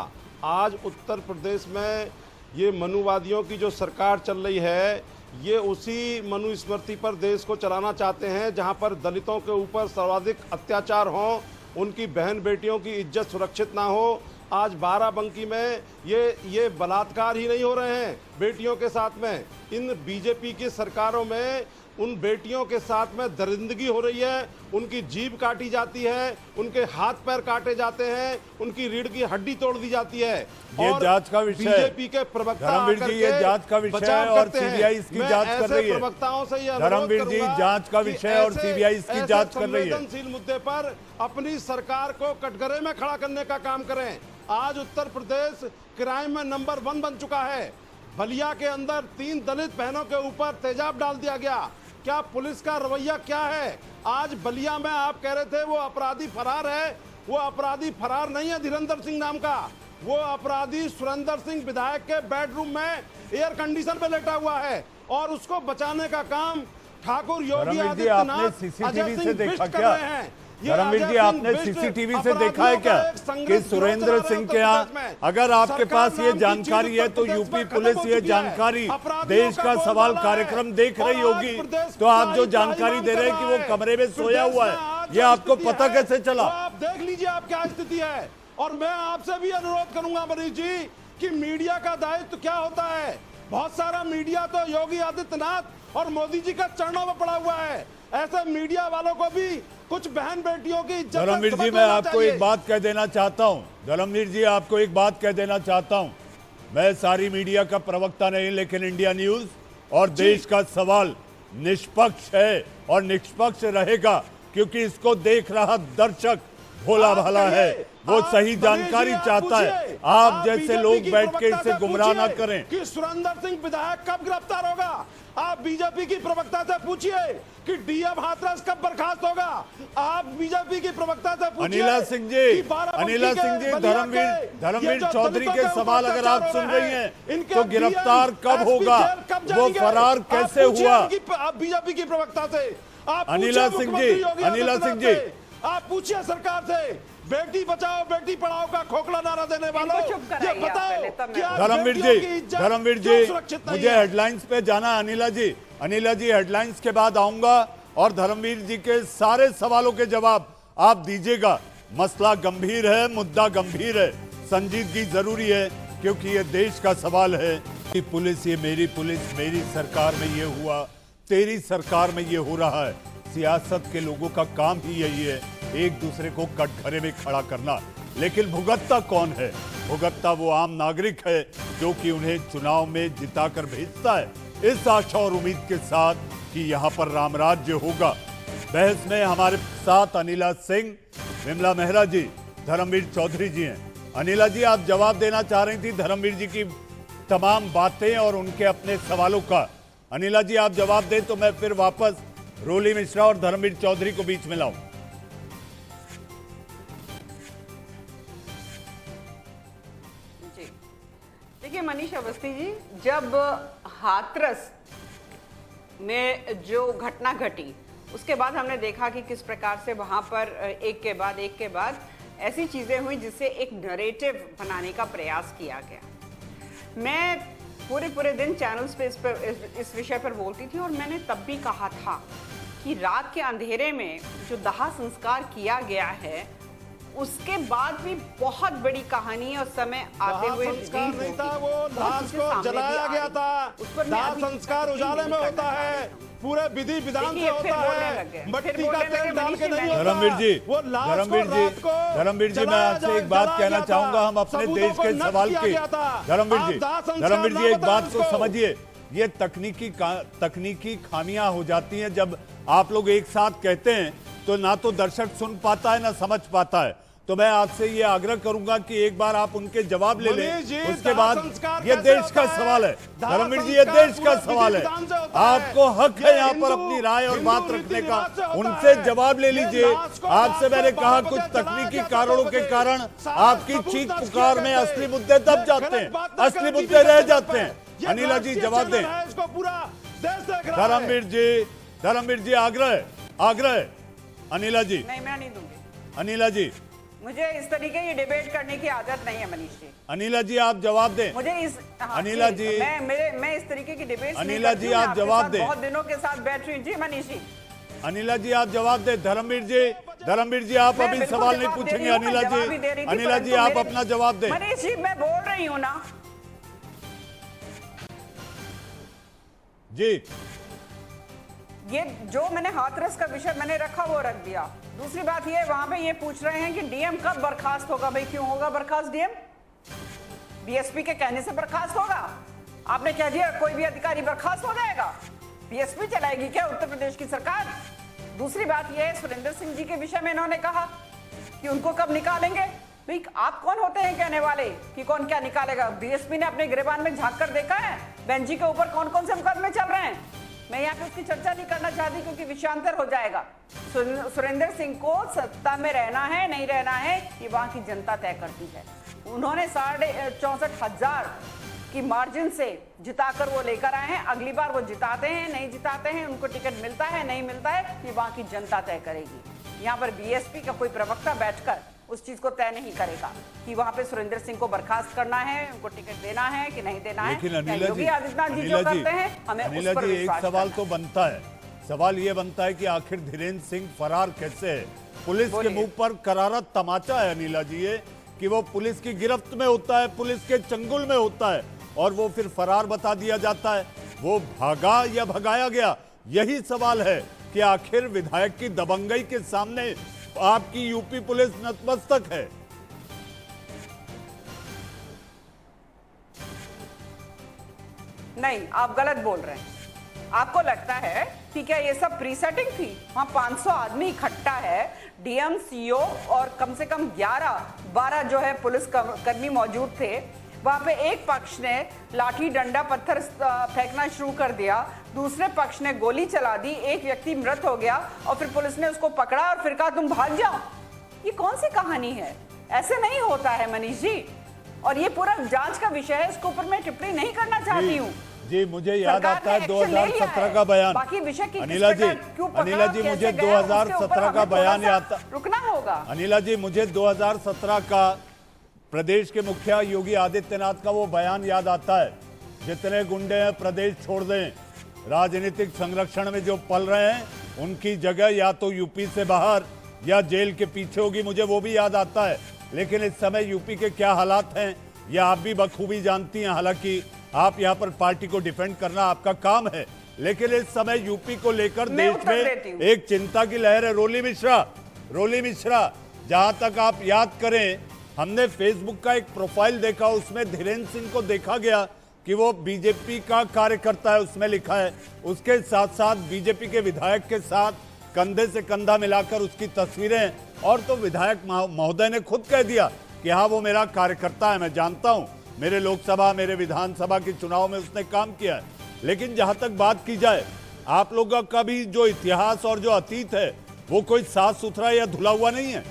आज उत्तर प्रदेश में ये मनुवादियों की जो सरकार चल रही है, ये उसी मनुस्मृति पर देश को चलाना चाहते हैं जहां पर दलितों के ऊपर सर्वाधिक अत्याचार हो, उनकी बहन बेटियों की इज्जत सुरक्षित ना हो। आज बाराबंकी में ये बलात्कार ही नहीं हो रहे हैं बेटियों के साथ में, इन बीजेपी की सरकारों में उन बेटियों के साथ में दरिंदगी हो रही है, उनकी जीभ काटी जाती है, उनके हाथ पैर काटे जाते हैं, उनकी रीढ़ की हड्डी तोड़ दी जाती है। ये जांच का विषय है। बीजेपी के प्रवक्ता धर्मवीर जी, ये जांच का विषय है और सीबीआई इसकी जांच कर रही है। प्रवक्ताओं से ये धर्मवीर जी, जांच का विषय है और सीबीआई इसकी जांच कर रही है। संवेदनशील मुद्दे पर अपनी सरकार को कटघरे में खड़ा करने का काम करें। आज उत्तर प्रदेश क्राइम में नंबर 1 बन चुका है। बलिया के अंदर 3 दलित बहनों के ऊपर तेजाब डाल दिया गया। क्या पुलिस का रवैया क्या है? आज बलिया में आप कह रहे थे वो अपराधी फरार है, वो अपराधी फरार नहीं है धीरेन्द्र सिंह नाम का, वो अपराधी सुरेंद्र सिंह विधायक के बेडरूम में एयर कंडीशन पे लेटा हुआ है और उसको बचाने का काम ठाकुर योगी आदित्यनाथ, अजय सिंह बिष्ट कर रहे हैं। धर्मवीर जी, आपने सीसीटीवी से देखा है क्या कि सुरेंद्र सिंह के यहाँ, अगर आपके पास ये जानकारी है तो यूपी पुलिस ये जानकारी देश का सवाल कार्यक्रम देख रही होगी, तो आप जो जानकारी दे रहे हैं कि वो कमरे में सोया हुआ है, ये आपको पता कैसे चला? आप देख लीजिए आप क्या स्थिति है। और मैं आपसे भी अनुरोध करूंगा मनीष जी कि मीडिया का दायित्व क्या होता है। बहुत सारा मीडिया तो योगी आदित्यनाथ और मोदी जी का चरणों में पड़ा हुआ है। ऐसे मीडिया वालों को भी कुछ बहन बेटियों की इज्जत। धर्मवीर जी, मैं आपको एक बात कह देना चाहता हूं। धर्मवीर जी, आपको एक बात कह देना चाहता हूं। मैं सारी मीडिया का प्रवक्ता नहीं, लेकिन इंडिया न्यूज और देश का सवाल निष्पक्ष है और निष्पक्ष रहेगा, क्योंकि इसको देख रहा दर्शक भोला भाला है, वो सही जानकारी चाहता है। आप जैसे लोग बैठ के इससे गुमराह ना करें कि सुरेंद्र सिंह विधायक कब गिरफ्तार होगा। आप बीजेपी की प्रवक्ता से पूछिए कि डीएम हाथरस कब बर्खास्त होगा। आप बीजेपी की प्रवक्ता से पूछिए। अनिला सिंह जी, धर्मवीर चौधरी के सवाल अगर आप सुन रही हैं तो गिरफ्तार कब होगा, वो फरार कैसे हुआ? आप बीजेपी की प्रवक्ता से अनिला सिंह जी, आप पूछिए सरकार से। बेटी बचाओ बेटी पढ़ाओ का खोखला नारा देने वालों, ये बताओ। धर्मवीर जी, मुझे हेडलाइंस पे जाना। अनिला जी, हेडलाइंस के बाद आऊंगा और धर्मवीर जी के सारे सवालों के जवाब आप दीजिएगा। मसला गंभीर है, मुद्दा गंभीर है, संजीदगी जरूरी है, क्योंकि ये देश का सवाल है कि पुलिस, ये मेरी पुलिस, मेरी सरकार में ये हुआ, तेरी सरकार में ये हो रहा है। सियासत के लोगों का काम ही यही है, एक दूसरे को कटघरे में खड़ा करना। लेकिन भुगतता कौन है? भुगतता वो आम नागरिक है जो कि उन्हें चुनाव में जिताकर भेजता है, इस आशा और उम्मीद के साथ कि यहाँ पर रामराज्य होगा। बहस में हमारे साथ अनिला सिंह, विमला मेहरा जी, धर्मवीर चौधरी जी हैं। अनिला जी, आप जवाब देना चाह रही थी धर्मवीर जी की तमाम बातें और उनके अपने सवालों का। अनिला जी, आप जवाब दें तो मैं फिर वापस रोली मिश्रा और धर्मवीर चौधरी को बीच में लाऊं। देखिए मनीष अवस्थी जी, जब हाथरस में जो घटना घटी उसके बाद हमने देखा कि किस प्रकार से वहां पर एक के बाद ऐसी चीजें हुई जिससे एक नरेटिव बनाने का प्रयास किया गया। मैं पूरे दिन चैनल्स पे इस विषय पर बोलती थी और मैंने तब भी कहा था कि रात के अंधेरे में जो दाह संस्कार किया गया है उसके बाद भी बहुत बड़ी कहानी और समय आते हुए संस्कार नहीं था, वो लाश को जलाया गया था। दाह संस्कार उजाले में होता है, पूरे विधि विधान से होता है, मट्टी का तेल डाल के नहीं होता। धर्मवीर जी, मैं आपसे एक बात कहना चाहूंगा, हम अपने देश के सवाल की। धर्मवीर जी, एक बात को समझिए, ये तकनीकी खामियां हो जाती हैं जब आप लोग एक साथ कहते हैं, तो ना तो दर्शक सुन पाता है ना समझ पाता है। तो मैं आपसे ये आग्रह करूंगा कि एक बार आप उनके जवाब ले लें, उसके बाद ये देश का सवाल है। धर्मवीर जी, ये देश का सवाल है, आपको हक है यहाँ पर अपनी राय और बात रखने का, उनसे जवाब ले लीजिए। आपसे मैंने कहा कुछ तकनीकी कारणों के कारण आपकी चीख पुकार में असली मुद्दे दब जाते हैं, असली मुद्दे रह जाते हैं। अनिला जी, जवाब दें। धर्मवीर जी, आग्रह, अनिला जी, नहीं, मैं नहीं दूंगी। अनिला जी, मुझे इस तरीके की डिबेट करने की आदत नहीं है मनीष जी। अनिला जी आप जवाब दें। मुझे इस अनिला जी मैं इस तरीके की डिबेट अनिला जी आप जवाब दें। बहुत दिनों के साथ बैठ रही हूँ जी मनीष जी। अनिला जी आप जवाब दें। धर्मवीर जी आप अभी सवाल नहीं पूछेंगे। अनिला जी आप अपना जवाब दें। मनीष जी मैं बोल रही हूँ ना जी। ये जो मैंने हाथरस का विषय मैंने रखा वो रख दिया। दूसरी बात ये वहां पे ये पूछ रहे हैं कि डीएम कब बर्खास्त होगा। भाई क्यों होगा बर्खास्त डीएम? बीएसपी के कहने से बर्खास्त होगा? आपने कह दिया कोई भी अधिकारी बर्खास्त हो जाएगा? बीएसपी चलाएगी क्या उत्तर प्रदेश की सरकार? दूसरी बात यह है सुरेंद्र सिंह जी के विषय में इन्होंने कहा कि उनको कब निकालेंगे। भाई आप कौन होते हैं कहने वाले कि कौन क्या निकालेगा? बीएसपी ने अपने गिरबान में झांक कर देखा है बेंच जी के ऊपर कौन कौन से मुकदमे चल रहे हैं? मैं यहाँ पे उसकी चर्चा नहीं करना चाहती क्योंकि विषयांतर हो जाएगा। सुरेंद्र सिंह को सत्ता में रहना है नहीं रहना है ये वहां की जनता तय करती है। उन्होंने 64,500 की मार्जिन से जिताकर वो लेकर आए हैं। अगली बार वो जिताते हैं नहीं जिताते हैं, उनको टिकट मिलता है नहीं मिलता है, ये वहां की जनता तय करेगी। यहाँ पर बीएसपी का कोई प्रवक्ता बैठकर उस चीज को तय नहीं करेगा कि वहां पे सुरेंद्र सिंह को बर्खास्त करना है, उनको टिकट देना है कि नहीं देना है। लेकिन योगी आदित्यनाथ जी जो करते हैं हमें उस पर एक सवाल तो बनता है। सवाल ये बनता है कि आखिर धीरेन्द्र सिंह फरार कैसे है? पुलिस के मुंह पर करारा तमाचा है अनिला जी ये कि वो पुलिस की गिरफ्त में होता है, पुलिस के चंगुल में होता है और वो फिर फरार बता दिया जाता है। वो भागा या भगाया गया? यही सवाल है कि आखिर विधायक की दबंगई के सामने आपकी यूपी पुलिस नतमस्तक है। नहीं, आप गलत बोल रहे हैं। आपको लगता है कि क्या ये सब प्री सेटिंग थी? वहां 500 आदमी इकट्ठा है, डीएम, सीओ और कम से कम 11-12 जो है पुलिस कर्मी मौजूद थे। वहां पे एक पक्ष ने लाठी डंडा पत्थर फेंकना शुरू कर दिया, दूसरे पक्ष ने गोली चला दी, एक व्यक्ति मृत हो गया और फिर पुलिस ने उसको पकड़ा और फिर कहा तुम भाग जाओ। ये कौन सी कहानी है? ऐसे नहीं होता है मनीष जी, और ये पूरा जांच का विषय है, इसके ऊपर मैं टिप्पणी नहीं करना चाहती हूँ। जी मुझे याद आता है 2017 का बयान। बाकी विषय की अनिला जी मुझे 2017 का बयान याद रुकना होगा। अनिला जी मुझे 2017 का प्रदेश के मुखिया योगी आदित्यनाथ का वो बयान याद आता है, जितने गुंडे हैं प्रदेश छोड़ दें, राजनीतिक संरक्षण में जो पल रहे हैं उनकी जगह या तो यूपी से बाहर या जेल के पीछे होगी। मुझे वो भी याद आता है। लेकिन इस समय यूपी के क्या हालात हैं यह आप भी बखूबी जानती हैं। हालांकि आप यहाँ पर पार्टी को डिफेंड करना आपका काम है, लेकिन इस समय यूपी को लेकर देश में एक चिंता की लहर है। रोली मिश्रा, जहां तक आप याद करें हमने फेसबुक का एक प्रोफाइल देखा, उसमें धीरेन्द्र सिंह को देखा गया कि वो बीजेपी का कार्यकर्ता है, उसमें लिखा है। उसके साथ साथ बीजेपी के विधायक के साथ कंधे से कंधा मिलाकर उसकी तस्वीरें, और तो विधायक महोदय ने खुद कह दिया कि हाँ वो मेरा कार्यकर्ता है, मैं जानता हूं, मेरे लोकसभा मेरे विधानसभा के चुनाव में उसने काम किया है। लेकिन जहां तक बात की जाए, आप लोगों का भी जो इतिहास और जो अतीत है वो कोई साफ सुथरा या धुला हुआ नहीं है।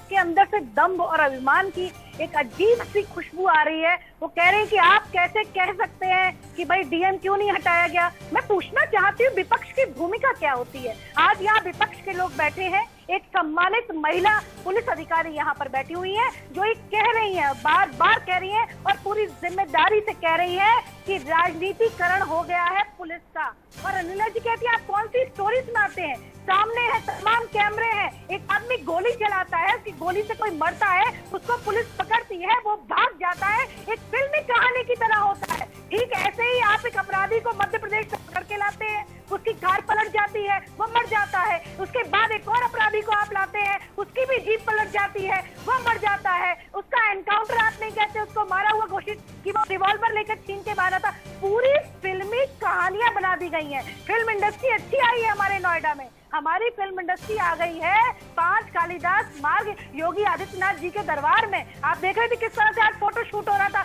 के अंदर से दम्भ और अभिमान की एक अजीब सी खुशबू आ रही है। वो कह रहे हैं कि आप कैसे कह सकते हैं कि भाई डीएम क्यों नहीं हटाया गया। मैं पूछना चाहती हूँ विपक्ष की भूमिका क्या होती है। आज यहाँ विपक्ष के लोग बैठे हैं, एक सम्मानित महिला पुलिस अधिकारी यहाँ पर बैठी हुई है जो ये कह रही है, बार बार कह रही है और पूरी जिम्मेदारी से कह रही है कि राजनीतिकरण हो गया है पुलिस का। और अनिला जी कहती है आप कौन सी स्टोरी सुनाते हैं? सामने है, तमाम कैमरे हैं, एक आदमी गोली चलाता है, उसकी गोली से कोई मरता है, उसको पुलिस पकड़ती है, वो भाग जाता है, एक फिल्मी कहानी की तरह होता है। ठीक ऐसे ही आप एक अपराधी को मध्य प्रदेश से पकड़ के लाते हैं, उसकी कार पलट जाती है, वो मर जाता है। उसके बाद एक और अपराधी को आप लाते हैं, उसकी भी जीप पलट जाती है, वो मर जाता है। उसका एनकाउंटर आप नहीं कहते, उसको मारा हुआ घोषित कि वो रिवॉल्वर लेकर छीन के मारा था। पूरी फिल्मी कहानियां बना दी गई हैं। फिल्म इंडस्ट्री अच्छी आई है हमारे नोएडा में, हमारी फिल्म इंडस्ट्री आ गई है 5 कालिदास मार्ग योगी आदित्यनाथ जी के दरबार में। आप देख रहे थे किस तरह से आज फोटो शूट हो रहा था,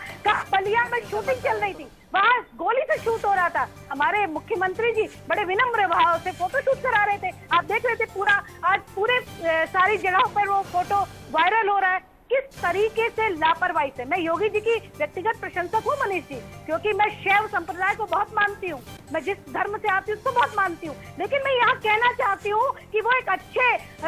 बलिया में शूटिंग चल रही थी, वहाँ गोली से शूट हो रहा था। हमारे मुख्यमंत्री जी बड़े विनम्र भाव से फोटो शूट करा रहे थे, आप देख रहे थे। पूरा आज पूरे सारी जगहों पर वो फोटो वायरल हो रहा है। किस तरीके से लापरवाही से, मैं योगी जी की व्यक्तिगत प्रशंसक हूँ मनीष जी, क्योंकि मैं शैव संप्रदाय को बहुत मानती हूँ, मैं जिस धर्म से आती हूँ उसको बहुत मानती हूँ, लेकिन मैं यहाँ कहना चाहती हूँ कि वो एक अच्छे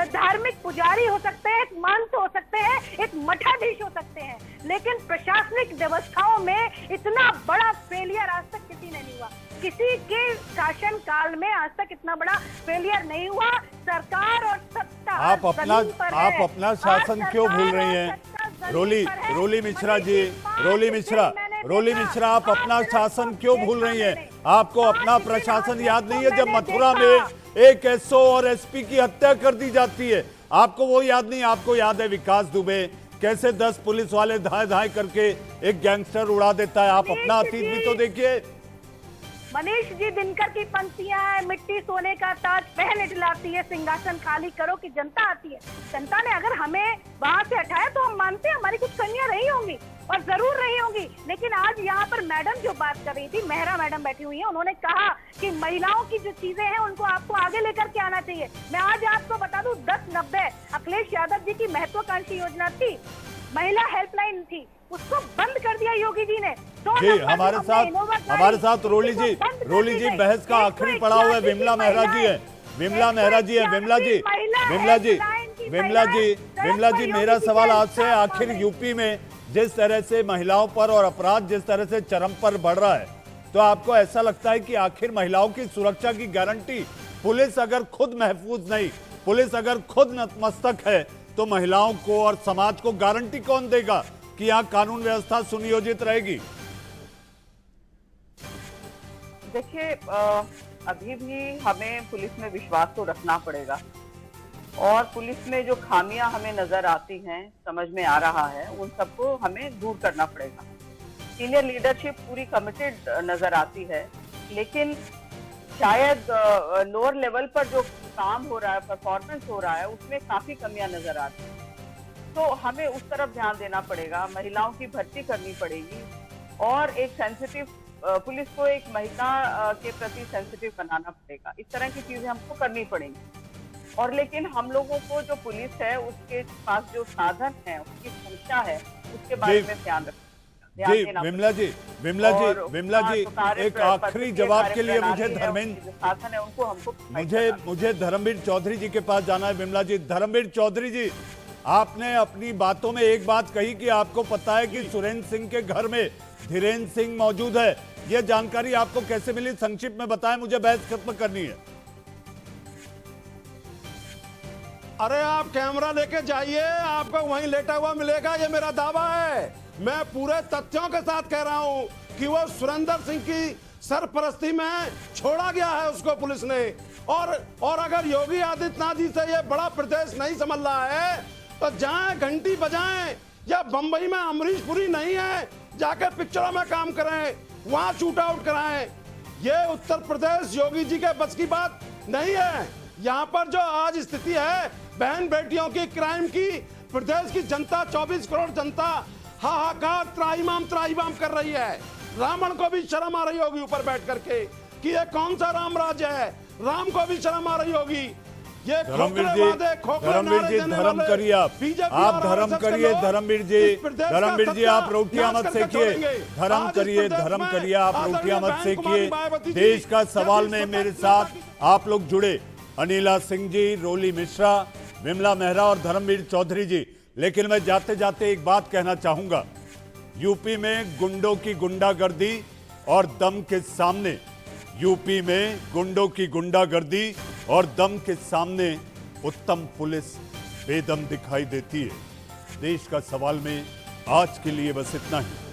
धार्मिक पुजारी हो सकते हैं, एक महंत हो सकते हैं, एक मठाधीश हो सकते हैं, लेकिन प्रशासनिक व्यवस्थाओं में इतना बड़ा फेलियर आज तक किसी ने नहीं हुआ। किसी के शासन काल में आज तक इतना बड़ा फेलियर नहीं हुआ। सरकार और सत्ता आप अपना शासन क्यों भूल रही हैं? रोली मिश्रा आप अपना शासन क्यों भूल रही हैं? आपको अपना प्रशासन याद नहीं है जब मथुरा में एक एसओ और एसपी की हत्या कर दी जाती है? आपको वो याद नहीं? आपको याद है विकास दुबे कैसे 10 पुलिस वाले धाए धाए करके एक गैंगस्टर उड़ा देता है? आप अपना अतीत भी तो देखिए। मनीष जी, दिनकर की पंक्तियां हैं, मिट्टी सोने का ताज पहन इठलाती है, सिंहासन खाली करो कि जनता आती है। जनता ने अगर हमें वहां से हटाया तो हम मानते हैं हमारी कुछ कमियां रही होंगी और जरूर रही होंगी, लेकिन आज यहाँ पर मैडम जो बात कर रही थी, मेहरा मैडम बैठी हुई है, उन्होंने कहा कि महिलाओं की जो चीजें हैं उनको आपको आगे लेकर के आना चाहिए। मैं आज आपको बता दूं 1090 अखिलेश यादव जी की महत्वाकांक्षी योजना थी, महिला हेल्पलाइन थी, उसको बंद कर दिया योगी जी ने। जी हमारे साथ रोली जी बहस का आखिरी पड़ाव है। विमला मेहरा जी मेरा सवाल आपसे, आखिर यूपी में जिस तरह से महिलाओं पर और अपराध जिस तरह से चरम पर बढ़ रहा है, तो आपको ऐसा लगता है कि आखिर महिलाओं की सुरक्षा की गारंटी पुलिस अगर खुद महफूज नहीं, पुलिस अगर खुद नतमस्तक है, तो महिलाओं को और समाज को गारंटी कौन देगा कि यहाँ कानून व्यवस्था सुनियोजित रहेगी? देखिए, अभी भी हमें पुलिस में विश्वास तो रखना पड़ेगा और पुलिस में जो खामियां हमें नजर आती हैं, समझ में आ रहा है, उन सबको हमें दूर करना पड़ेगा। सीनियर लीडरशिप पूरी कमिटेड नजर आती है, लेकिन शायद लोअर लेवल पर जो काम हो रहा है, परफॉर्मेंस हो रहा है, उसमें काफी कमियां नजर आती हैं। तो हमें उस तरफ ध्यान देना पड़ेगा, महिलाओं की भर्ती करनी पड़ेगी और एक सेंसिटिव पुलिस को एक महिला के प्रति सेंसिटिव बनाना पड़ेगा। इस तरह की चीजें हमको करनी पड़ेंगी। और लेकिन हम लोगों को जो पुलिस है उसके पास जो साधन है, उसकी संख्या है, उसके बारे में ध्यान रखना। जी विमला जी एक आखिरी जवाब के लिए मुझे धर्मवीर चौधरी जी के पास जाना है। विमला जी, धर्मवीर चौधरी जी, आपने अपनी बातों में एक बात कही कि आपको पता है कि सुरेंद्र सिंह के घर में धीरेन्द्र सिंह मौजूद है। यह जानकारी आपको कैसे मिली? संक्षिप्त में बताएं, मुझे बहस खत्म करनी है। अरे आप कैमरा लेके जाइए, आपको वहीं लेटा हुआ मिलेगा, ये मेरा दावा है। मैं पूरे तथ्यों के साथ कह रहा हूं कि वो सुरेंद्र सिंह की सरपरस्ती में छोड़ा गया है उसको पुलिस ने। और अगर योगी आदित्यनाथ जी से ये बड़ा प्रदेश नहीं संभल रहा है तो जाएं, घंटी बजाएं, या बंबई में अमरीश पुरी नहीं है, जाके पिक्चरों में काम करें, वहां शूट आउट कराएं। ये उत्तर प्रदेश योगी जी के बस की बात नहीं है। यहाँ पर जो आज स्थिति है बहन बेटियों की, क्राइम की, प्रदेश की जनता 24 करोड़ जनता हाहाकार त्राहिमाम कर रही है। रावण को भी शर्म आ रही होगी ऊपर बैठ करके कि ये कौन सा राम राज्य है, राम को भी शर्म आ रही होगी। ये धर्मवीर जी धर्म करिए, आप धर्म करिए। धर्मवीर जी आप रोटियां मत सेकिए, धर्म करिए, आप रोटियां मत सेकिए। देश का सवाल में मेरे साथ आप लोग जुड़े, अनिला सिंह जी, रोली मिश्रा, विमला मेहरा और धर्मवीर चौधरी जी। लेकिन मैं जाते जाते एक बात कहना चाहूंगा, यूपी में गुंडों की गुंडागर्दी और दम के सामने, यूपी में गुंडों की गुंडागर्दी और दम के सामने उत्तम पुलिस बेदम दिखाई देती है। देश का सवाल में आज के लिए बस इतना ही।